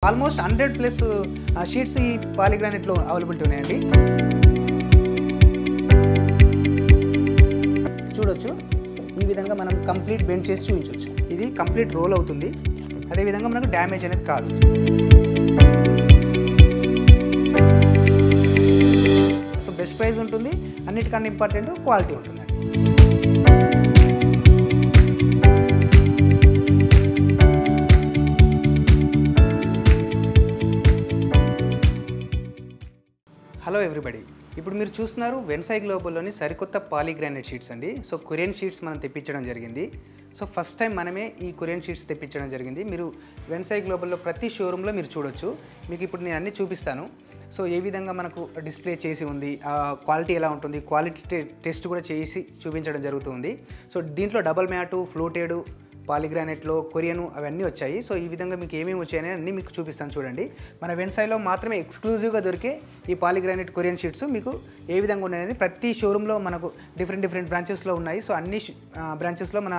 Almost 100+ sheets ఈ పాలిగ్రానైట్లో availability ఉన్నాయండి. చూడొచ్చు, ఈ విధంగా మనం కంప్లీట్ బెండ్ చేసి చూపించవచ్చు. ఇది కంప్లీట్ రోల్ అవుతుంది, అదేవిధంగా మనకు డ్యామేజ్ అనేది కాదు. సో బెస్ట్ ప్రైస్ ఉంటుంది, అన్నిటికన్నా ఇంపార్టెంట్ క్వాలిటీ ఉంటుందండి. హలో ఎవ్రీబడి, ఇప్పుడు మీరు చూస్తున్నారు వెన్సాయ్ గ్లోబల్లోని సరికొత్త పాలిగ్రానైట్ షీట్స్ అండి. సో కొరియన్ షీట్స్ మనం తెప్పించడం జరిగింది. సో ఫస్ట్ టైం మనమే ఈ కొరియన్ షీట్స్ తెప్పించడం జరిగింది. మీరు వెన్సాయ్ గ్లోబల్లో ప్రతి షోరూంలో మీరు చూడొచ్చు. మీకు ఇప్పుడు నేను అన్నీ చూపిస్తాను. సో ఏ విధంగా మనకు డిస్ప్లే చేసి ఉంది, క్వాలిటీ ఎలా ఉంటుంది, క్వాలిటీ టెస్ట్ కూడా చేసి చూపించడం జరుగుతుంది. సో దీంట్లో డబల్ మ్యాటు, ఫ్లూటెడ్, పాలిగ్రానైట్లో కొరియను అవన్నీ వచ్చాయి. సో ఈ విధంగా మీకు ఏమేమి వచ్చాయని అన్నీ మీకు చూపిస్తాను చూడండి. మన వెన్సాయ్లో మాత్రమే ఎక్స్క్లూజివ్గా దొరికే ఈ పాలిగ్రానైట్ కొరియన్ షీట్స్ మీకు ఏ విధంగా ఉన్నాయనేది ప్రతి షోరూంలో మనకు డిఫరెంట్ బ్రాంచెస్లో ఉన్నాయి. సో అన్ని బ్రాంచెస్లో మన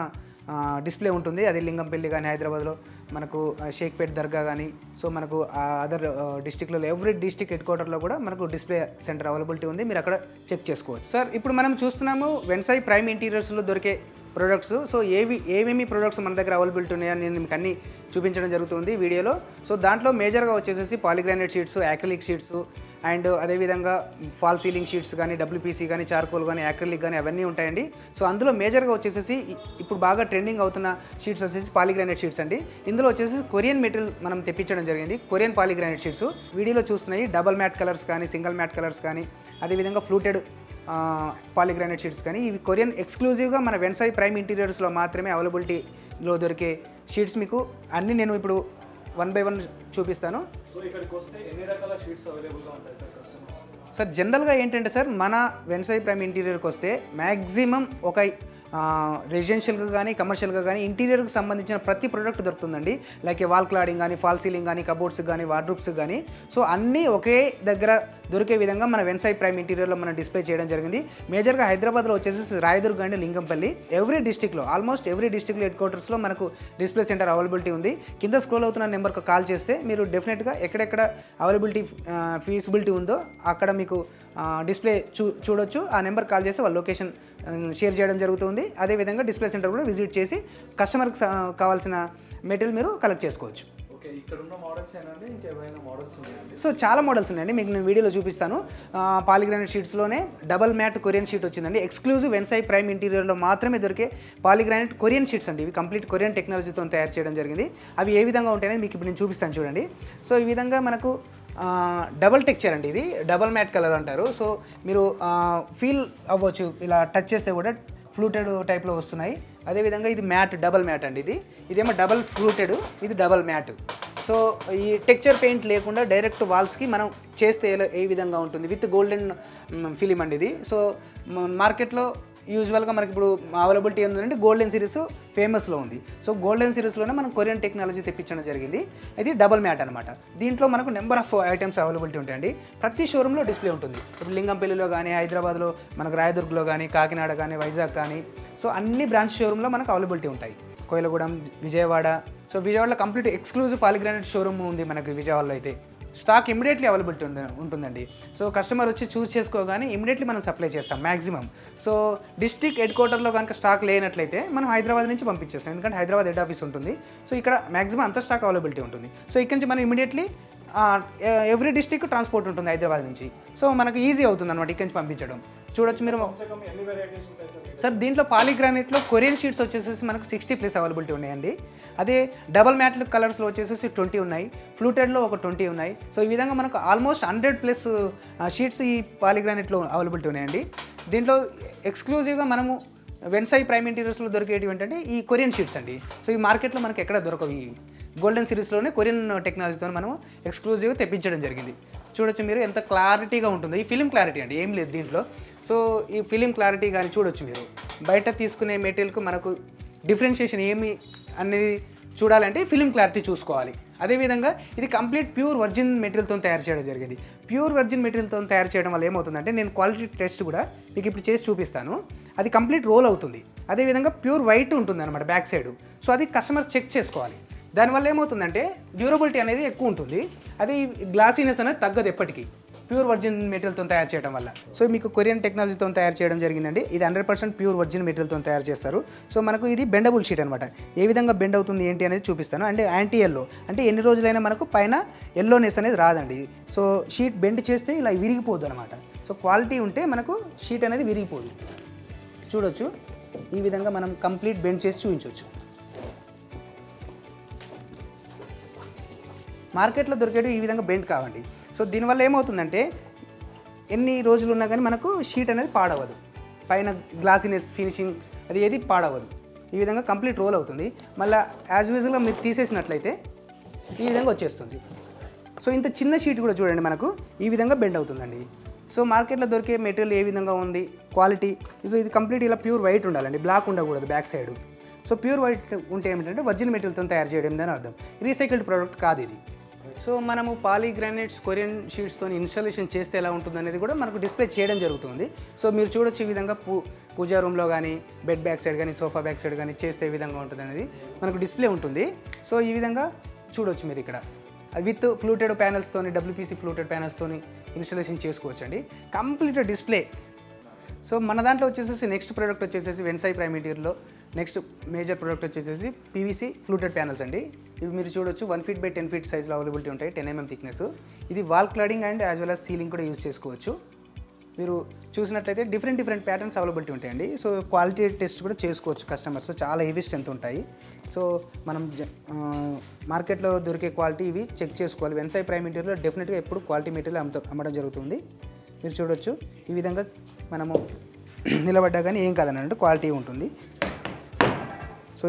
డిస్ప్లే ఉంటుంది. అది లింగంపల్లి కానీ, హైదరాబాద్లో మనకు షేక్పేట్ దర్గా కానీ, సో మనకు అదర్ డిస్టిక్లో ఎవ్రీ డిస్టిక్ హెడ్ క్వార్టర్లో కూడా మనకు డిస్ప్లే సెంటర్ అవైలబిలిటీ ఉంది. మీరు అక్కడ చెక్ చేసుకోవచ్చు. సార్ ఇప్పుడు మనం చూస్తున్నాము వెన్సాయ్ ప్రైమ్ ఇంటీరియర్స్లో దొరికే ప్రొడక్ట్స్. సో ఏమేమి ప్రొడక్ట్స్ మన దగ్గర అవైలబిలిటీ ఉన్నాయని నేను మీకు అన్నీ చూపించడం జరుగుతుంది వీడియోలో. సో దాంట్లో మేజర్గా వచ్చేసి polygranite sheets, acrylic sheets and అదేవిధంగా ఫాల్ సీలింగ్ షీట్స్ కానీ, డబ్ల్యూపీసీ కానీ, చార్కోల్ కానీ, యాక్రిలిక్ కానీ అవన్నీ ఉంటాయండి. సో అందులో మేజర్గా వచ్చేసి ఇప్పుడు బాగా ట్రెండింగ్ అవుతున్న షీట్స్ వచ్చేసి పాలిగ్రానైట్ షీట్స్ అండి. ఇందులో వచ్చేసి కొరియన్ మెటీరియల్ మనం తెప్పించడం జరిగింది. కొరియన్ పాలిగ్రానైట్ షీట్స్ వీడియోలో చూస్తున్నాయి. డబల్ మ్యాట్ కలర్స్ కానీ, సింగిల్ మ్యాట్ కలర్స్ కానీ, అదేవిధంగా ఫ్లూటెడ్ పాలిగ్రానైట్ షీట్స్ కానీ, ఇవి కొరియన్ ఎక్స్క్లూజివ్గా మన వెన్సాయ్ ప్రైమ్ ఇంటీరియర్స్లో మాత్రమే అవైలబిలిటీలో దొరికే షీట్స్ మీకు అన్నీ నేను ఇప్పుడు 1 by 1 చూపిస్తాను. సో ఇక్కడికి వస్తే ఎన్ని రకాల షీట్స్ అవైలబుల్గా ఉంటాయి సార్ కస్టమర్స్? సార్ జనరల్గా ఏంటంటే సార్ మన వెన్సాయ్ ప్రైమ్ ఇంటీరియర్కి వస్తే మ్యాక్సిమం ఒక రెసిడెన్షియల్గా కానీ, కమర్షియల్గా కానీ ఇంటీరియర్కి సంబంధించిన ప్రతి ప్రోడక్ట్ దొరుకుతుందండి. లైక్ వాల్ క్లాడింగ్ కానీ, ఫాల్ సీలింగ్ కానీ, కబోర్డ్స్ కానీ, వార్డ్రూబ్స్ కానీ. సో అన్నీ ఒకే దగ్గర దొరికే విధంగా మన వెన్సాయ్ ప్రైమ్ ఇంటీరియర్లో మనం డిస్ప్లే చేయడం జరిగింది. మేజర్గా హైదరాబాద్లో వచ్చేసి రాయదుర్గ్ అండ్ లింగంపల్లి ఎవ్రీ డిస్టిక్లో, ఆల్మోస్ట్ ఎవ్రీ డిస్టిక్లో హెడ్ క్వార్టర్స్లో మనకు డిస్ప్లే సెంటర్ అవైలబిలిటీ ఉంది. కింద స్క్రోల్ అవుతున్న నెంబర్కి కాల్ చేస్తే మీరు డెఫినెట్గా ఎక్కడెక్కడ అవైలబిలిటీ ఫీజిబిలిటీ ఉందో అక్కడ మీకు డిస్ప్లే చూడొచ్చు. ఆ నెంబర్ కాల్ చేస్తే వాళ్ళ లొకేషన్ షేర్ చేయడం జరుగుతుంది. అదేవిధంగా డిస్ప్లే సెంటర్ కూడా విజిట్ చేసి కస్టమర్కి కావాల్సిన మెటీరియల్ మీరు కలెక్ట్ చేసుకోవచ్చు. ఓకే, ఇక్కడ ఉన్న మోడల్స్ ఏంటంటే ఇంకేమైనా మోడల్స్ ఉన్నాయండి? సో చాలా మోడల్స్ ఉన్నాయండి, మీకు నేను వీడియోలో చూపిస్తాను. పాలిగ్రానైట్ షీట్స్లోనే డబల్ మ్యాట్ కొరియన్ షీట్ వచ్చిందండి. ఎక్స్క్లూజివ్ వెన్సాయ్ ప్రైమ్ ఇంటీరియర్లో మాత్రమే దొరికే పాలిగ్రానైట్ కొరియన్ షీట్స్ అండి. ఇవి కంప్లీట్ కొరియన్ టెక్నాలజీతో తయారు చేయడం జరిగింది. అవి ఏ విధంగా ఉంటాయనేది మీకు ఇప్పుడు నేను చూపిస్తాను చూడండి. సో ఈ విధంగా మనకు డబల్ టెక్చర్ అండి, ఇది డబల్ మ్యాట్ కలర్ అంటారు. సో మీరు ఫీల్ అవ్వచ్చు, ఇలా టచ్ చేస్తే కూడా ఫ్లూటెడ్ టైప్లో వస్తున్నాయి. అదేవిధంగా ఇది మ్యాట్, డబల్ మ్యాట్ అండి. ఇదేమో డబల్ ఫ్లూటెడ్, ఇది డబల్ మ్యాట్. సో ఈ టెక్చర్ పెయింట్ లేకుండా డైరెక్ట్ వాల్స్కి మనం చేస్తే ఏ విధంగా ఉంటుంది విత్ గోల్డెన్ ఫిలిం అండి ఇది. సో మార్కెట్లో యూజువల్గా మనకి ఇప్పుడు అవైలబిలిటీ ఏంటంటే గోల్డెన్ సిరీస్ ఫేమస్లో ఉంది. సో గోల్డెన్ సిరీస్లోనే మనం కొరియన్ టెక్నాలజీ తెప్పించడం జరిగింది. ఇది డబల్ మ్యాట్ అనమాట. దీంట్లో మనకు నెంబర్ ఆఫ్ ఐటమ్స్ అవైలబిలిటీ ఉంటాయండి. ప్రతి షోరూంలో డిస్ప్లే ఉంటుంది. ఇప్పుడు లింగంపల్లిలో కానీ, హైదరాబాద్లో మనకు రాయదుర్గ్లో కానీ, కాకినాడ కానీ, వైజాగ్ కానీ, సో అన్ని బ్రాంచ్ షోరూంలో మనకు అవైలబిలిటీ ఉంటాయి. కోయిలగూడెం, విజయవాడ. సో విజయవాడలో కంప్లీట్ ఎక్స్క్లూజివ్ పాలిగ్రానైట్ షోరూమ్ ఉంది మనకి విజయవాడలో. అయితే స్టాక్ ఇమీడియట్లీ అవైలబిలిటీ ఉంటుందండి. సో కస్టమర్ వచ్చి చూస్ చేసుకోగానే ఇమీడియట్లీ మనం సప్లై చేస్తాం మ్యాక్సిమం. సో డిస్ట్రిక్ట్ హెడ్ క్వార్టర్లో కనుక స్టాక్ లేనట్లయితే మనం హైదరాబాద్ నుంచి పంపించేస్తాం, ఎందుకంటే హైదరాబాద్ హెడ్ ఆఫీస్ ఉంటుంది. సో ఇక్కడ మ్యాక్సిమం అంత స్టాక్ అవైలబిలిటీ ఉంటుంది. సో ఇక్కడ నుంచి మనం ఇమీడియట్లీ ఎవ్రీ డిస్ట్రిక్ట్ ట్రాన్స్పోర్ట్ ఉంటుంది హైదరాబాద్ నుంచి. సో మనకు ఈజీ అవుతుంది అనమాట ఇక్కడి నుంచి పంపించడం. చూడొచ్చు మీరు సార్. దీంట్లో పాలిగ్రానైట్లో కొరియన్ షీట్స్ వచ్చేసి మనకు 60+ అవైలబిలిటీ ఉన్నాయండి. అదే డబల్ మ్యాట్ కలర్స్లో వచ్చేసి 20 ఉన్నాయి, ఫ్లూటెడ్లో ఒక 20 ఉన్నాయి. సో ఈ విధంగా మనకు ఆల్మోస్ట్ 100+ షీట్స్ ఈ పాలిగ్రానైట్లో అవైలబిలిటీ ఉన్నాయండి. దీంట్లో ఎక్స్క్లూజివ్గా మనము వెన్సాయ్ ప్రైమ్ ఇంటీరియర్స్లో దొరికేటివి ఏంటంటే ఈ కొరియన్ షీట్స్ అండి. సో ఈ మార్కెట్లో మనకి ఎక్కడ దొరకవు. ఈ గోల్డెన్ సిరీస్లోనే కొరియన్ టెక్నాలజీతో మనం ఎక్స్క్లూజివ్గా తెప్పించడం జరిగింది. చూడొచ్చు మీరు ఎంత క్లారిటీగా ఉంటుందో. ఈ ఫిలిం క్లారిటీ అండి, ఏం లేదు దీంట్లో. సో ఈ ఫిలిం క్లారిటీ కానీ చూడొచ్చు మీరు. బయట తీసుకునే మెటీరియల్కు మనకు డిఫరెన్షియేషన్ ఏమి అనేది చూడాలంటే ఫిలిం క్లారిటీ చూసుకోవాలి. అదేవిధంగా ఇది కంప్లీట్ ప్యూర్ వర్జిన్ మెటీరియల్తో తయారు చేయడం జరిగింది. ప్యూర్ వర్జిన్ మెటీరియల్తో తయారు చేయడం వల్ల ఏమవుతుందంటే, నేను క్వాలిటీ టెస్ట్ కూడా మీకు ఇప్పుడు చేసి చూపిస్తాను. అది కంప్లీట్ రోల్ అవుతుంది. అదేవిధంగా ప్యూర్ వైట్ ఉంటుంది అనమాట బ్యాక్ సైడ్. సో అది కస్టమర్ చెక్ చేసుకోవాలి. దానివల్ల ఏమవుతుందంటే డ్యూరబిలిటీ అనేది ఎక్కువ ఉంటుంది, అది గ్లాసీనెస్ అనేది తగ్గదు ఎప్పటికీ ప్యూర్ వర్జిన్ మెటీరియల్తో తయారు చేయడం వల్ల. సో మీకు కొరియన్ టెక్నాలజీతో తయారు చేయడం జరిగిందండి. ఇది 100% ప్యూర్ వర్జిన్ మెటీరియల్తో తయారు చేస్తారు. సో మనకు ఇది బెండబుల్ షీట్ అనమాట. ఏ విధంగా బెండ్ అవుతుంది ఏంటి అనేది చూపిస్తాను. అండ్ యాంటీ ఎల్లో అంటే ఎన్ని రోజులైనా మనకు పైన ఎల్లోనెస్ అనేది రాదండి. సో షీట్ బెండ్ చేస్తే ఇలా విరిగిపోదు అనమాట. సో క్వాలిటీ ఉంటే మనకు షీట్ అనేది విరిగిపోదు. చూడొచ్చు, ఈ విధంగా మనం కంప్లీట్ బెండ్ చేసి చూపించవచ్చు. మార్కెట్లో దొరికేవి ఈ విధంగా బెండ్ కావండి. సో దీనివల్ల ఏమవుతుందంటే ఎన్ని రోజులు ఉన్నా కానీ మనకు షీట్ అనేది పాడవదు, పైన గ్లాసీనెస్ ఫినిషింగ్ అది ఏది పాడవదు. ఈ విధంగా కంప్లీట్ రోల్ అవుతుంది. మళ్ళీ యాజ్ యూజువల్గా మీరు తీసేసినట్లయితే ఈ విధంగా వచ్చేస్తుంది. సో ఇంత చిన్న షీట్ కూడా చూడండి మనకు ఈ విధంగా బెండ్ అవుతుందండి. సో మార్కెట్లో దొరికే మెటీరియల్ ఏ విధంగా ఉంది క్వాలిటీ, సో ఇది కంప్లీట్ ఇలా ప్యూర్ వైట్ ఉండాలండి, బ్లాక్ ఉండకూడదు back side. So pure white ఉంటే ఏమిటంటే వర్జిన్ మెటీరియల్తో తయారు చేయడం అని అర్థం, రీసైకిల్డ్ ప్రోడక్ట్ కాదు ఇది. సో మనము పాలీగ్రానైట్స్ కొరియన్ షీట్స్తో ఇన్స్టాలేషన్ చేస్తే ఎలా ఉంటుంది అనేది కూడా మనకు డిస్ప్లే చేయడం జరుగుతుంది. సో మీరు చూడొచ్చు ఈ విధంగా పూజా రూమ్లో కానీ బెడ్ బ్యాక్ సైడ్ కానీ సోఫా బ్యాక్ సైడ్ కానీ చేస్తే ఏ విధంగా ఉంటుంది అనేది మనకు డిస్ప్లే ఉంటుంది. సో ఈ విధంగా చూడొచ్చు మీరు ఇక్కడ విత్ ఫ్లూటెడ్ ప్యానల్స్తోని WPC ఫ్లూటెడ్ ప్యానల్స్తోని ఇన్స్టాలేషన్ చేసుకోవచ్చు అండి, కంప్లీట్ డిస్ప్లే. సో మన దాంట్లో వచ్చేసి నెక్స్ట్ ప్రోడక్ట్ వచ్చేసి వెన్సై ప్రైమ్ ఇంటీరియర్లో నెక్స్ట్ మేజర్ ప్రోడక్ట్ వచ్చేసి PVC ఫ్లూటెడ్ ప్యానల్స్ అండి. ఇవి మీరు చూడొచ్చు 1 feet by 10 feet సైజ్లో అవైలబిలిటీ ఉంటాయి, 10 mm థిక్నెస్. ఇది wall cladding and as well as ceiling కూడా యూజ్ చేసుకోవచ్చు. మీరు చూసినట్లయితే డిఫరెంట్ ప్యాటర్న్స్ అవైలబిలిటీ ఉంటాయండి. సో క్వాలిటీ టెస్ట్ కూడా చేసుకోవచ్చు కస్టమర్స్, చాలా హెవీ స్ట్రెంత్ ఉంటాయి. సో మనం మార్కెట్లో దొరికే క్వాలిటీ ఇవి చెక్ చేసుకోవాలి. వెన్సై ప్రైమ్ ఇంటీరియర్లో డెఫినెట్గా ఎప్పుడు క్వాలిటీ మెటీరియల్ అమ్మడం జరుగుతుంది. మీరు చూడొచ్చు ఈ విధంగా మనము నిలబడ్డా కానీ ఏం కాదన్నట్టు క్వాలిటీ ఉంటుంది. సో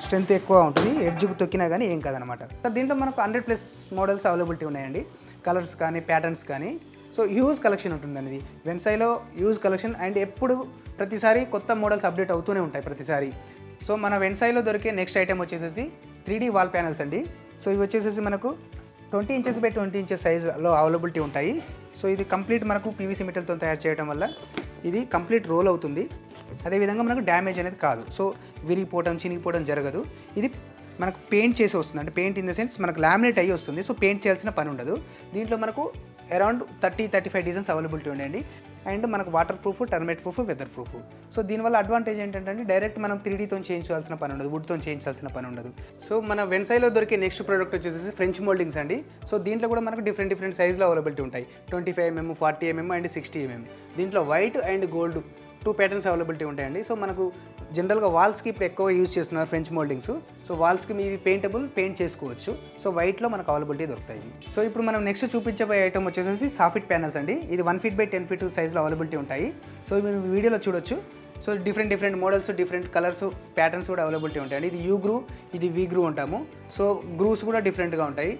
స్ట్రెంత్ ఎక్కువ ఉంటుంది, ఎడ్జ్కి తొక్కినా కానీ ఏం కాదనమాట. దీంట్లో మనకు 100+ మోడల్స్ అవైలబిలిటీ ఉన్నాయండి, కలర్స్ కానీ ప్యాటర్న్స్ కానీ. సో హ్యూజ్ కలెక్షన్ ఉంటుందండి ఇది వెన్సైలో, హ్యూజ్ కలెక్షన్. అండ్ ఎప్పుడు ప్రతిసారి కొత్త మోడల్స్ అప్డేట్ అవుతూనే ఉంటాయి ప్రతిసారి. సో మన వెన్సైలో దొరికే నెక్స్ట్ ఐటెం వచ్చేసి 3D వాల్ ప్యానల్స్ అండి. సో ఇవి వచ్చేసి మనకు 20 inches by 20 inches సైజ్లో అవైలబిలిటీ ఉంటాయి. సో ఇది కంప్లీట్ మనకు PVC మెటీరియల్తో తయారు చేయడం వల్ల ఇది కంప్లీట్ రోల్ అవుతుంది. అదేవిధంగా మనకు డ్యామేజ్ అనేది కాదు. సో విరిగిపోవడం చినిగిపోవడం జరగదు. ఇది మనకు పెయింట్ చేసి వస్తుంది, అంటే పెయింట్ ఇన్ ద సెన్స్ మనకు లామినేట్ అయ్యి వస్తుంది. సో పెయింట్ చేయాల్సిన పని ఉండదు. దీంట్లో మనకు అరౌండ్ 30-35 డిజైన్స్ అవైలబిలిటీ ఉన్నాయండి. అండ్ మనకు waterproof, termite proof, weatherproof. So దీనివల్ల అడ్వాంటేజ్ ఏంటంటే డైరెక్ట్ మనం 3Dతో చేయించాల్సిన పని ఉండదు, వుడ్తో చేయించాల్సిన పని ఉండదు. సో మన వెన్సైలో దొరికే నెక్స్ట్ ప్రోడక్ట్ వచ్చేసి ఫ్రెంచ్ మోల్డింగ్స్ అండి. సో దీంట్లో కూడా మనకు డిఫరెంట్ సైజ్లో అవైలబిలిటీ ఉంటాయి, 25 mm, 40 mm అండ్ 60 mm. దీంట్లో white and gold 2 patterns availability ఉంటాయండి. సో మనకు జనరల్గా వాల్స్కి ఇప్పుడు ఎక్కువ యూజ్ చేస్తున్నారు ఫ్రెంచ్ మోల్డింగ్స్. సో వాల్స్కి మీది పెయింట్ చేసుకోవచ్చు. సో వైట్లో మనకు అవైలబిలిటీ దొరుకుతాయి. సో ఇప్పుడు మనం నెక్స్ట్ చూపించబోయే ఐటమ్ వచ్చేసి సాఫిట్ ప్యానల్స్ అండి. ఇది 1 feet by 10 feet సైజ్లో అవైలబిలిటీ ఉంటాయి. సో మీరు వీడియోలో చూడొచ్చు. So different models, different colours, patterns కూడా అవైలబిలిటీ ఉంటాయండి. ఇది యూ గ్రూ, ఇది వి గ్రూ అంటాము. సో గ్రూస్ కూడా డిఫరెంట్గా ఉంటాయి.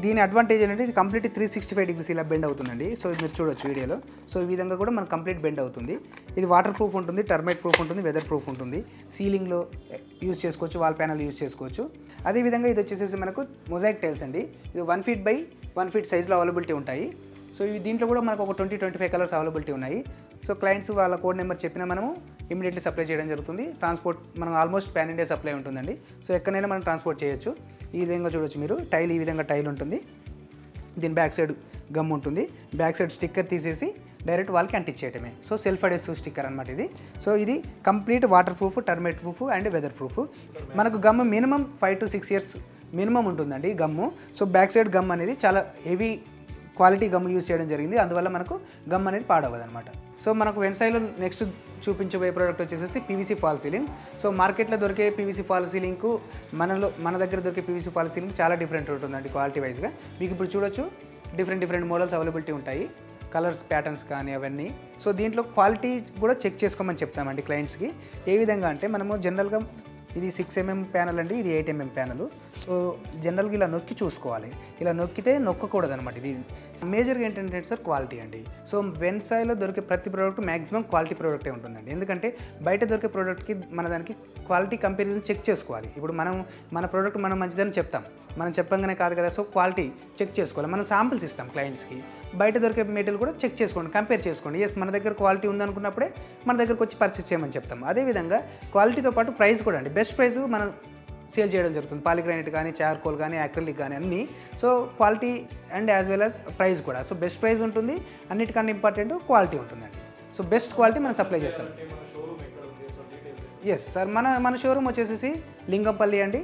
దీని అడ్వాంటేజ్ ఏంటంటే ఇది కంప్లీట్ 365 degrees ఇలా బెండ్ అవుతుందండి. సో మీరు చూడొచ్చు వీడియోలో. సో ఈ విధంగా కూడా మనకు కంప్లీట్ బెండ్ అవుతుంది. ఇది వాటర్ ప్రూఫ్ ఉంటుంది, టర్మైట్ ప్రూఫ్ ఉంటుంది, వెదర్ ప్రూఫ్ ఉంటుంది. సీలింగ్లో యూజ్ చేసుకోవచ్చు, వాల్ ప్యానల్ యూజ్ చేసుకోవచ్చు. అదేవిధంగా ఇది వచ్చేసి మనకు మొజాయిక్ టైల్స్ అండి. ఇది 1 feet by 1 feet సైజ్లో అవైలబిలిటీ ఉంటాయి. సో దీంట్లో కూడా మనకు ఒక 20-25 కలర్స్ అవైలబిలిటీ ఉన్నాయి. సో క్లయింట్స్ వాళ్ళ కోడ్ నెంబర్ చెప్పినా మనము ఇమీడియట్లీ సప్లై చేయడం జరుగుతుంది. ట్రాన్స్పోర్ట్ మనం ఆల్మోస్ట్ పాన్ ఇండియా సప్లై ఉంటుందండి. సో ఎక్కడైనా మనం ట్రాన్స్పోర్ట్ చేయొచ్చు. ఈ విధంగా చూడొచ్చు మీరు, టైల్ ఈ విధంగా టైల్ ఉంటుంది. దీని బ్యాక్ సైడ్ గమ్ ఉంటుంది. బ్యాక్ సైడ్ స్టిక్కర్ తీసేసి డైరెక్ట్ వాళ్ళకి అంటించేయటమే. సో సెల్ఫ్ అడెసివ్ స్టిక్కర్ అనమాట ఇది. సో ఇది complete waterproof, termite proof and weatherproof. మనకు gum minimum 5 to 6 years minimum ఉంటుందండి gum. So back side gum అనేది చాలా హెవీ క్వాలిటీ గమ్ యూజ్ చేయడం జరిగింది. అందువల్ల మనకు గమ్ అనేది పాడవదు అనమాట. సో మనకు వెన్సైలో నెక్స్ట్ చూపించబోయే ప్రోడక్ట్ వచ్చేసి PVC ఫాల్ సీలింగ్. సో మార్కెట్లో దొరికే PVC ఫాల్ సీలింగ్కు మన దగ్గర దొరికే PVC ఫాల్ సీలింగ్ చాలా డిఫరెంట్ ఉంటుందండి క్వాలిటీ వైజ్గా. మీకు ఇప్పుడు చూడొచ్చు డిఫరెంట్ మోడల్స్ అవైలబిలిటీ ఉంటాయి, కలర్స్, ప్యాటర్న్స్ కానీ అవన్నీ. సో దీంట్లో క్వాలిటీ కూడా చెక్ చేసుకోమని చెప్తామండి క్లయింట్స్కి. ఏ విధంగా అంటే మనము జనరల్గా ఇది 6 mm ప్యానల్ అండి, ఇది 8 mm ప్యానల్. సో జనరల్గా ఇలా నొక్కి చూసుకోవాలి, ఇలా నొక్కితే నొక్కకూడదు అనమాట. ఇది మేజర్గా ఏంటంటే సార్ క్వాలిటీ అండి. సో వెన్సైలో దొరికే ప్రతి ప్రోడక్ట్ మ్యాక్సిమం క్వాలిటీ ప్రోడక్టే ఉంటుందండి. ఎందుకంటే బయట దొరికే ప్రోడక్ట్కి మన దానికి క్వాలిటీ కంపారిజన్ చెక్ చేసుకోవాలి. ఇప్పుడు మన ప్రోడక్ట్ మనం మంచిదని చెప్తాం, మనం చెప్పంగానే కాదు కదా. సో క్వాలిటీ చెక్ చేసుకోవాలి. మనం శాంపిల్స్ ఇస్తాం క్లయింట్స్కి. బయట దొరికే మెటీరియల్ కూడా చెక్ చేసుకోండి, కంపేర్ చేసుకోండి. ఎస్ మన దగ్గర క్వాలిటీ ఉందనుకున్నప్పుడే మన దగ్గరకు వచ్చి పర్చేస్ చేయమని చెప్తాం. అదేవిధంగా క్వాలిటీతో పాటు ప్రైస్ కూడా అండి. బెస్ట్ ప్రైస్ మనం సేల్ చేయడం జరుగుతుంది. పాలిగ్రానైట్ కానీ, చార్కోల్ కానీ, యాక్రిలిక్ కానీ అన్నీ. So quality and as well as price కూడా. సో బెస్ట్ ప్రైస్ ఉంటుంది, అన్నిటికన్నా ఇంపార్టెంట్ క్వాలిటీ ఉంటుందండి. సో బెస్ట్ క్వాలిటీ మనం సప్లై చేస్తాం. ఎస్ సార్, మన షోరూమ్ వచ్చేసి లింగంపల్లి అండి,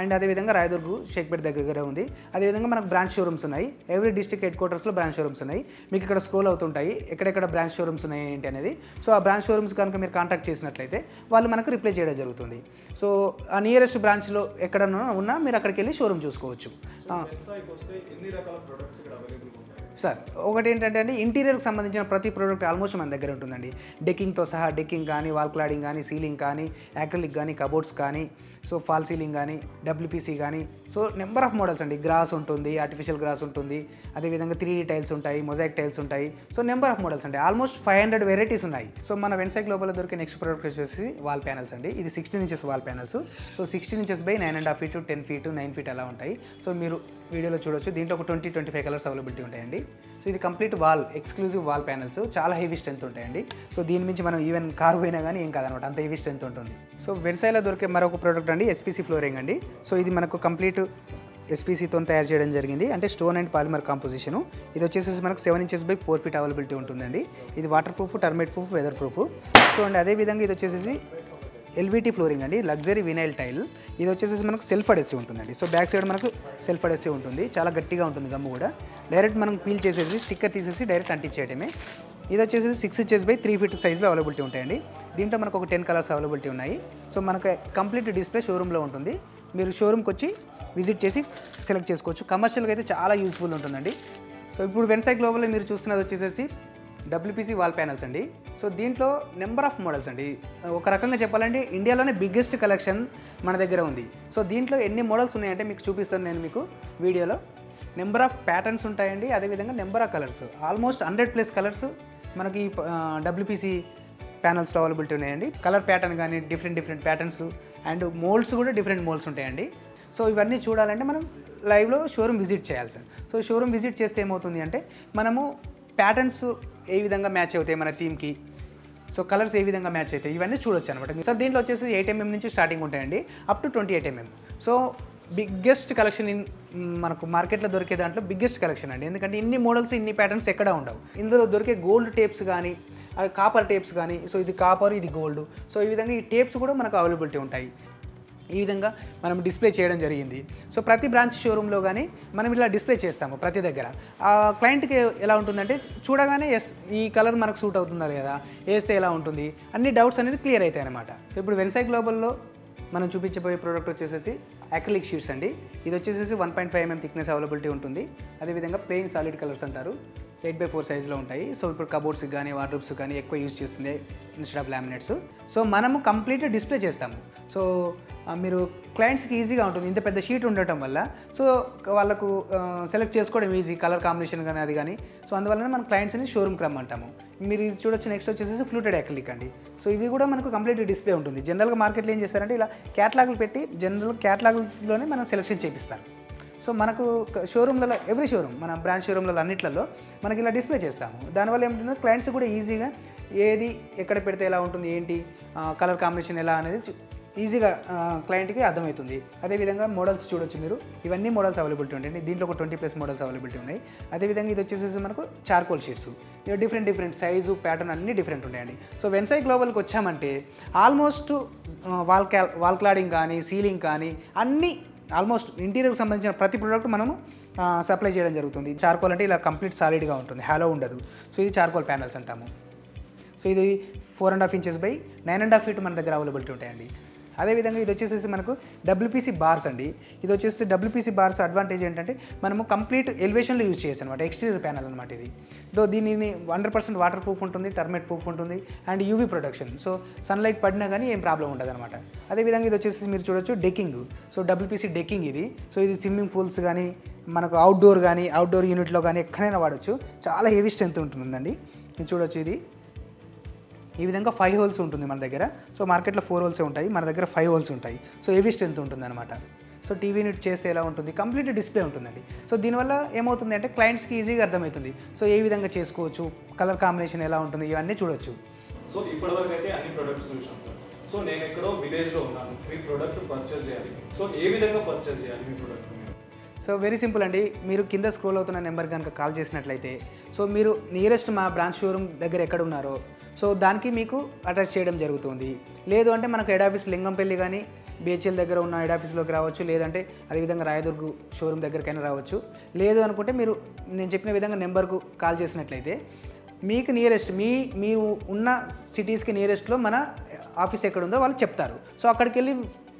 అండ్ అదేవిధంగా రాయదుర్గు షేక్పేట దగ్గర ఉంది. అదేవిధంగా మనకు బ్రాంచ్ షోరూమ్స్ ఉన్నాయి. ఎవ్రీ డిస్ట్రిక్ట్ హెడ్ క్వార్టర్స్లో బ్రాంచ్ షోరూమ్స్ ఉన్నాయి. మీకు ఇక్కడ స్క్రోల్ అవుతుంటాయి ఎక్కడెక్కడ బ్రాంచ్ షోరూమ్స్ ఉన్నాయి ఏంటి అనేది. సో ఆ బ్రాంచ్ షోరూమ్స్ కనుక మీరు కాంటాక్ట్ చేసినట్లయితే వాళ్ళు మనకు రిప్లై చేయడం జరుగుతుంది. సో ఆ నియరెస్ట్ బ్రాంచ్లో ఎక్కడన్నా ఉన్నా మీరు అక్కడికి వెళ్ళి షోరూమ్ చూసుకోవచ్చు. సార్ ఒకటి ఏంటంటే అండి, ఇంటీరియర్కి సంబంధించిన ప్రతి ప్రోడక్ట్ ఆల్మోస్ట్ మన దగ్గర ఉంటుందండి. డెక్కింగ్తో సహా డెక్కింగ్ కానీ, వాల్ క్లాడింగ్ కానీ, సీలింగ్ కానీ, యాక్రిలిక్ కానీ, కబోర్డ్స్ కానీ, సో ఫాల్ సీలింగ్ కానీ, డబ్ల్యూపీసీ కానీ, సో నెంబర్ ఆఫ్ మోడల్స్ అండి. గ్రాస్ ఉంటుంది, ఆర్టిఫిషియల్ గ్రాస్ ఉంటుంది, అదేవిధంగా 3D టైల్స్ ఉంటాయి, మొజాయిక్ టైల్స్ ఉంటాయి. సో నెంబర్ ఆఫ్ మోడల్స్ అండి, ఆల్మోస్ట్ 500 వెరైటీస్ ఉన్నాయి. సో మన వెన్సై గ్లోబల్ దొరికే నెక్స్ట్ ప్రోడక్ట్ వచ్చేసి వాల్ ప్యానల్స్ అండి. ఇది 16 inches wall panels. So 16 inches by 9.5 feet, 10 feet, 9 feet అలా ఉంటాయి. సో మీరు వీడియోలో చూడొచ్చు. దీంట్లో ఒక 20-25 కలర్స్ అవైలబిలిటీ ఉంటాయండి. సో ఇది complete wall exclusive wall panels, చాలా హెవీ స్ట్రెంత్ ఉంటాయండి. సో దీని నుంచి మనం ఈవెన్ కారు పోయినా కానీ ఏం కాదనమాట, అంత హెవీ స్ట్రెంత్ ఉంటుంది. సో వెన్సైలో దొరికే మరొక ప్రోడక్ట్ అండి ఎస్పీసీ ఫ్లోరింగ్ అండి. సో ఇది మనకు కంప్లీట్ ఎస్పీసీతో తయారు చేయడం జరిగింది, అంటే స్టోన్ అండ్ పాలిమర్ కాంపోజిషన్. ఇది వచ్చేసి మనకు 7 inches బై 4 feet అవైలబిలిటీ ఉంటుందండి. ఇది waterproof, termite proof, weatherproof. So and అదేవిధంగా ఇది వచ్చేసి ఎల్విటీ ఫ్లోరింగ్ అండి, లగ్జరీ వినైల్ టైల్. ఇది వచ్చేసి మనకు సెల్ఫ్ అడెసివ్ ఉంటుందండి. సో బ్యాక్ సైడ్ మనకు సెల్ఫ్ అడెసివ్ ఉంటుంది, చాలా గట్టిగా ఉంటుంది గమ్ము కూడా. డైరెక్ట్ మనం పీల్ చేసేసి స్టిక్కర్ తీసేసి డైరెక్ట్ అంటించేయడమే. ఇది వచ్చేసి 6 inches బై 3 feet సైజ్లో అవైలబిలిటీ ఉంటాయండి. దీంట్లో మనకు ఒక 10 కలర్స్ అవైలబిలిటీ ఉన్నాయి. సో మనకు కంప్లీట్ డిస్ప్లే షోరూంలో ఉంటుంది. మీరు షోరూమ్కి వచ్చి విజిట్ చేసి సెలెక్ట్ చేసుకోవచ్చు. కమర్షియల్గా అయితే చాలా యూస్ఫుల్ ఉంటుందండి. సో ఇప్పుడు వెన్సై గ్లోబల్లో మీరు చూస్తున్నది వచ్చేసి డబ్ల్యూపీసీ వాల్ ప్యానల్స్ అండి. సో దీంట్లో నెంబర్ ఆఫ్ మోడల్స్ అండి. ఒక రకంగా చెప్పాలంటే ఇండియాలోనే బిగ్గెస్ట్ కలెక్షన్ మన దగ్గర ఉంది. సో దీంట్లో ఎన్ని మోడల్స్ ఉన్నాయంటే మీకు చూపిస్తాను నేను మీకు వీడియోలో. నెంబర్ ఆఫ్ ప్యాటర్న్స్ ఉంటాయండి, అదేవిధంగా number of colours, almost 100+ colours మనకి డబ్ల్యూపీసీ ప్యానల్స్లో అవైలబిలిటీ ఉన్నాయండి. కలర్ ప్యాటర్న్ కానీ డిఫరెంట్ ప్యాటర్న్స్ అండ్ మోల్డ్స్ కూడా డిఫరెంట్ మోల్డ్స్ ఉంటాయండి. సో ఇవన్నీ చూడాలంటే మనం లైవ్లో షోరూమ్ విజిట్ చేయాలి సార్. సో షోరూమ్ విజిట్ చేస్తే ఏమవుతుంది అంటే మనము ప్యాటర్న్స్ ఏ విధంగా మ్యాచ్ అవుతాయి మన థీమ్కి, సో కలర్స్ ఏ విధంగా మ్యాచ్ అవుతాయి ఇవన్నీ చూడొచ్చు అనమాట. సార్ దీంట్లో వచ్చేసి 8 mm నుంచి స్టార్టింగ్ ఉంటాయండి, up to 28 mm. So biggest collection మనకు మార్కెట్లో దొరికే దాంట్లో బిగ్గెస్ట్ కలెక్షన్ అండి. ఎందుకంటే ఇన్ని మోడల్స్, ఇన్ని ప్యాటర్న్స్ ఎక్కడ ఉండవు. ఇందులో దొరికే గోల్డ్ టేప్స్ కానీ, కాపర్ టేప్స్ కానీ, సో ఇది కాపర్, ఇది గోల్డ్. సో ఈ విధంగా ఈ టేప్స్ కూడా మనకు అవైలబిలిటీ ఉంటాయి. ఈ విధంగా మనం డిస్ప్లే చేయడం జరిగింది. సో ప్రతి బ్రాంచ్ షోరూంలో కానీ మనం ఇలా డిస్ప్లే చేస్తాము ప్రతి దగ్గర. ఆ క్లయింట్కి ఎలా ఉంటుందంటే చూడగానే ఎస్ ఈ కలర్ మనకు సూట్ అవుతుందా లేదా, వేస్తే ఎలా ఉంటుంది, అన్ని డౌట్స్ అనేది క్లియర్ అవుతాయి అనమాట. సో ఇప్పుడు వెన్సై గ్లోబల్లో మనం చూపించబోయే ప్రోడక్ట్ వచ్చేసి యాక్రిలిక్ షీట్స్ అండి. ఇది వచ్చేసి 1.5 mm థిక్నెస్ అవైలబిలిటీ ఉంటుంది. అదేవిధంగా ప్లెయిన్ సాలిడ్ కలర్స్ అంటారు, 8x4 సైజ్లో ఉంటాయి. సో ఇప్పుడు కబోర్డ్స్కి కానీ, వార్డ్రోబ్స్ కానీ ఎక్కువ యూజ్ చేస్తుంది ఇన్స్టెడ్ ఆఫ్ లామినేట్స్. సో మనము కంప్లీట్ డిస్ప్లే చేస్తాము. సో మీరు క్లయింట్స్కి ఈజీగా ఉంటుంది ఇంత పెద్ద షీట్ ఉండటం వల్ల. సో వాళ్ళకు సెలెక్ట్ చేసుకోవడం ఈజీ, కలర్ కాంబినేషన్ కానీ అది కానీ. సో అందువల్ల మనం క్లయింట్స్ని షోరూమ్కి రమ్మంటాము. మీరు ఇది చూడొచ్చు. నెక్స్ట్ వచ్చేసి ఫ్లూటెడ్ యాక్రిలిక్ అండి. సో ఇది కూడా మనకు కంప్లీట్ డిస్ప్లే ఉంటుంది. జనరల్గా మార్కెట్లో ఏం చేస్తారంటే ఇలా క్యాటలాగులు పెట్టి జనరల్ క్యాటలాగులోనే మనం సెలెక్షన్ చేపిస్తారు. సో మనకు షోరూమ్లలో ఎవ్రీ షోరూమ్ మన బ్రాంచ్ షోరూమ్లలో అన్నిట్లలో మనకి ఇలా డిస్ప్లే చేస్తాము. దానివల్ల ఏమిటంటే క్లయింట్స్ కూడా ఈజీగా ఏది ఎక్కడ పెడితే ఎలా ఉంటుంది, ఏంటి కలర్ కాంబినేషన్ ఎలా అనేది ఈజీగా క్లయింట్కి అర్థమవుతుంది. అదేవిధంగా మోడల్స్ చూడొచ్చు మీరు. ఇవన్నీ మోడల్స్ అవైలబిలిటీ ఉంటాయండి. దీంట్లో ఒక 20+ మోడల్స్ అవైలబిలిటీ ఉన్నాయి. అదేవిధంగా ఇది వచ్చేసి మనకు చార్కోల్ షీట్స్. ఇవి డిఫరెంట్ సైజు, ప్యాటర్న్ అన్నీ డిఫరెంట్ ఉంటాయండి. సో వెన్సై గ్లోబల్కి వచ్చామంటే ఆల్మోస్ట్ వాల్ క్లాడింగ్ కానీ, సీలింగ్ కానీ అన్నీ ఆల్మోస్ట్ ఇంటీరియర్కి సంబంధించిన ప్రతి ప్రోడక్ట్ మనము సప్లై చేయడం జరుగుతుంది. చార్కోల్ అంటే ఇలా కంప్లీట్ సాలిడ్గా ఉంటుంది, హాలో ఉండదు. సో ఇది చార్కోల్ ప్యానల్స్ అంటాము. సో ఇది 4.5 inches బై 9.5 feet మన దగ్గర అవైలబిలిటీ ఉంటాయండి. అదేవిధంగా ఇది వచ్చేసి మనకు డబ్ల్యూపీసీ బార్స్ అండి. ఇది వచ్చేసి డబ్ల్యూపీసీ బార్స్ అడ్వాంటేజ్ ఏంటంటే మనము కంప్లీట్ ఎలివేషన్లో యూజ్ చేయొచ్చు అనమాట. ఎక్స్టీరియర్ ప్యానల్ అనమాట ఇది. దీనిని 100% వాటర్ ప్రూఫ్ ఉంటుంది, టర్మైట్ ప్రూఫ్ ఉంటుంది and UV protection. So sunlight పడినా కానీ ఏం ప్రాబ్లం ఉండదు అనమాట. అదేవిధంగా ఇది వచ్చేసి మీరు చూడొచ్చు డెక్కింగ్. సో డబ్ల్యూపీసీ డెక్కింగ్ ఇది. సో ఇది స్విమ్మింగ్ పూల్స్ కానీ, మనకు అవుట్డోర్ యూనిట్లో కానీ ఎక్కడైనా వాడచ్చు. చాలా హెవీ స్ట్రెంత్ ఉంటుందండి. ఇది చూడొచ్చు. ఇది ఈ విధంగా 5 holes ఉంటుంది మన దగ్గర. సో మార్కెట్లో 4 holes ఉంటాయి, మన దగ్గర 5 holes ఉంటాయి. సో హెవీ స్ట్రెంత్ ఉంటుంది అనమాట. సో టీవీ యూనిట్ చేస్తే ఎలా ఉంటుంది, కంప్లీట్ డిస్ప్లే ఉంటుందండి. సో దీనివల్ల ఏమవుతుంది అంటే క్లయింట్స్కి ఈజీగా అర్థమవుతుంది. సో ఏ విధంగా చేసుకోవచ్చు, కలర్ కాంబినేషన్ ఎలా ఉంటుంది, ఇవన్నీ చూడొచ్చు. సో ఇప్పటివరకు అయితే అన్ని ప్రొడక్ట్స్ చూసాం సార్. సో నేను ఎక్కడో విలేజ్లో ఉన్నాను, మీ ప్రోడక్ట్ పర్చేస్ చేయాలి. సో ఏ విధంగా పర్చేస్ చేయాలి మీ ప్రోడక్ట్? సో వెరీ సింపుల్ అండి. మీరు కింద స్క్రోల్ అవుతున్న నెంబర్ కనుక కాల్ చేసినట్లయితే సో మీరు నియరెస్ట్ మా బ్రాంచ్ షోరూమ్ దగ్గర ఎక్కడ ఉన్నారో సో దానికి మీకు అటాచ్ చేయడం జరుగుతుంది. లేదు అంటే మనకు హెడ్ ఆఫీస్ లింగంపల్లి కానీ బిహెచ్ఎల్ దగ్గర ఉన్న హెడ్ ఆఫీస్లోకి రావచ్చు, లేదంటే అదేవిధంగా రాయదుర్గు షోరూమ్ దగ్గరికైనా రావచ్చు. లేదు అనుకుంటే మీరు నేను చెప్పిన విధంగా నెంబర్కు కాల్ చేసినట్లయితే మీకు నియరెస్ట్ మీరు ఉన్న సిటీస్కి నియరెస్ట్లో మన ఆఫీస్ ఎక్కడ ఉందో వాళ్ళు చెప్తారు. సో అక్కడికి వెళ్ళి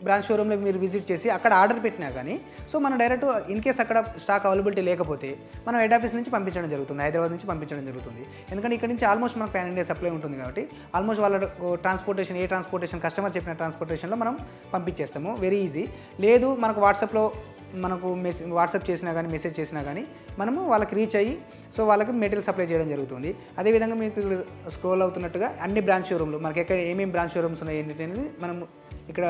బ్రాంచ్ షోరూమ్లో మీరు విజిట్ చేసి అక్కడ ఆర్డర్ పెట్టినా కానీ సో మనం డైరెక్ట్ ఇన్ కేస్ అక్కడ స్టాక్ అవైలబిలిటీ లేకపోతే మనం హెడ్ ఆఫీస్ నుంచి పంపించడం జరుగుతుంది, హైదరాబాద్ నుంచి పంపించడం జరుగుతుంది. ఎందుకంటే ఇక్కడ నుంచి ఆల్మోస్ట్ మనకు పాన్ ఇండియా సప్లై ఉంటుంది కాబట్టి ఆల్మోస్ట్ వాళ్ళ ట్రాన్స్పోర్టేషన్ ఏ ట్రాన్స్పోర్టేషన్ కస్టమర్ చెప్పిన ట్రాన్స్పోర్టేషన్లో మనం పంపించేస్తాము. Very easy. లేదు మనకు వాట్సాప్ చేసినా కానీ మెసేజ్ చేసినా కానీ మనము వాళ్ళకి రీచ్ అయ్యి సో వాళ్ళకి మెటీరియల్ సప్లై చేయడం జరుగుతుంది. అదేవిధంగా మీకు ఇక్కడ స్క్రోల్ అవుతున్నట్టుగా అన్ని బ్రాంచ్ షోరూమ్లు మనకి ఎక్కడ ఏమేమి బ్రాంచ్ షోరూమ్స్ ఉన్నాయి ఏంటి అనేది మనం ఇక్కడ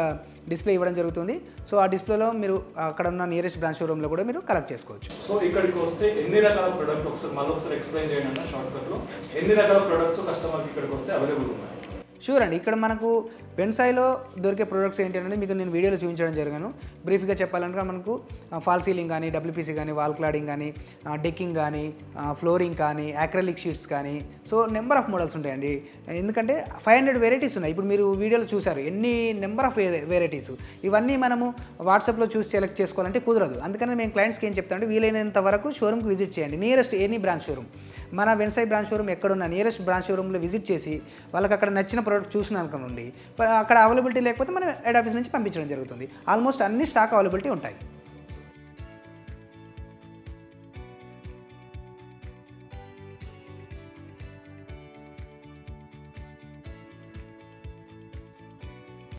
డిస్ప్లే ఇవ్వడం జరుగుతుంది. సో ఆ డిస్ప్లేలో మీరు అక్కడ ఉన్న నియరెస్ట్ బ్రాంచ్ షోరూమ్లో కూడా మీరు కలెక్ట్ చేసుకోవచ్చు. సో ఇక్కడికి వస్తే ఎన్ని రకాల ప్రొడక్ట్ మళ్ళీ ఎక్స్ప్లెయిన్ చేయండి అన్న షార్ట్కట్లో. ఎన్ని రకాల ప్రొడక్ట్స్ కస్టమర్కి ఇక్కడికి వస్తే అవైలబుల్ ఉన్నాయి? షూర్ అండి. ఇక్కడ మనకు వెన్సాయ్లో దొరికే ప్రొడక్ట్స్ ఏంటి అనేది మీకు నేను వీడియోలో చూపించడం జరిగాను. బ్రీఫ్గా చెప్పాలంటే మనకు ఫాల్ సీలింగ్ కానీ, డబ్ల్యూపీసీ కానీ, వాల్ క్లాడింగ్ కానీ, డెక్కింగ్ కానీ, ఫ్లోరింగ్ కానీ, యాక్రిలిక్ షీట్స్ కానీ సో నెంబర్ ఆఫ్ మోడల్స్ ఉంటాయండి. ఎందుకంటే 500 వెరైటీస్ ఉన్నాయి. ఇప్పుడు మీరు వీడియోలో చూసారు ఎన్ని నెంబర్ ఆఫ్ వెరైటీస్. ఇవన్నీ మనము వాట్సాప్లో చూసి సెలెక్ట్ చేసుకోవాలంటే కుదరదు. అందుకని మేము క్లయింట్స్కి ఏం చెప్తామంటే వీలైనంత వరకు షోరూమ్కి విజిట్ చేయండి. నియరెస్ట్ ఎనీ బ్రాంచ్ షోరూమ్ మన వెన్సాయ్ బ్రాంచ్ షోరూమ్ ఎక్కడున్న నియరెస్ట్ బ్రాంచ్ షోరూమ్లో విజిట్ చేసి వాళ్ళకి అక్కడ నచ్చిన ప్రోడక్ట్ చూసిన అనుకోండి అక్కడ అవైలబిలిటీ లేకపోతే మనం హెడ్ ఆఫీస్ నుంచి పంపించడం జరుగుతుంది. ఆల్మోస్ట్ అన్ని స్టాక్ అవైలబిలిటీ ఉంటాయి.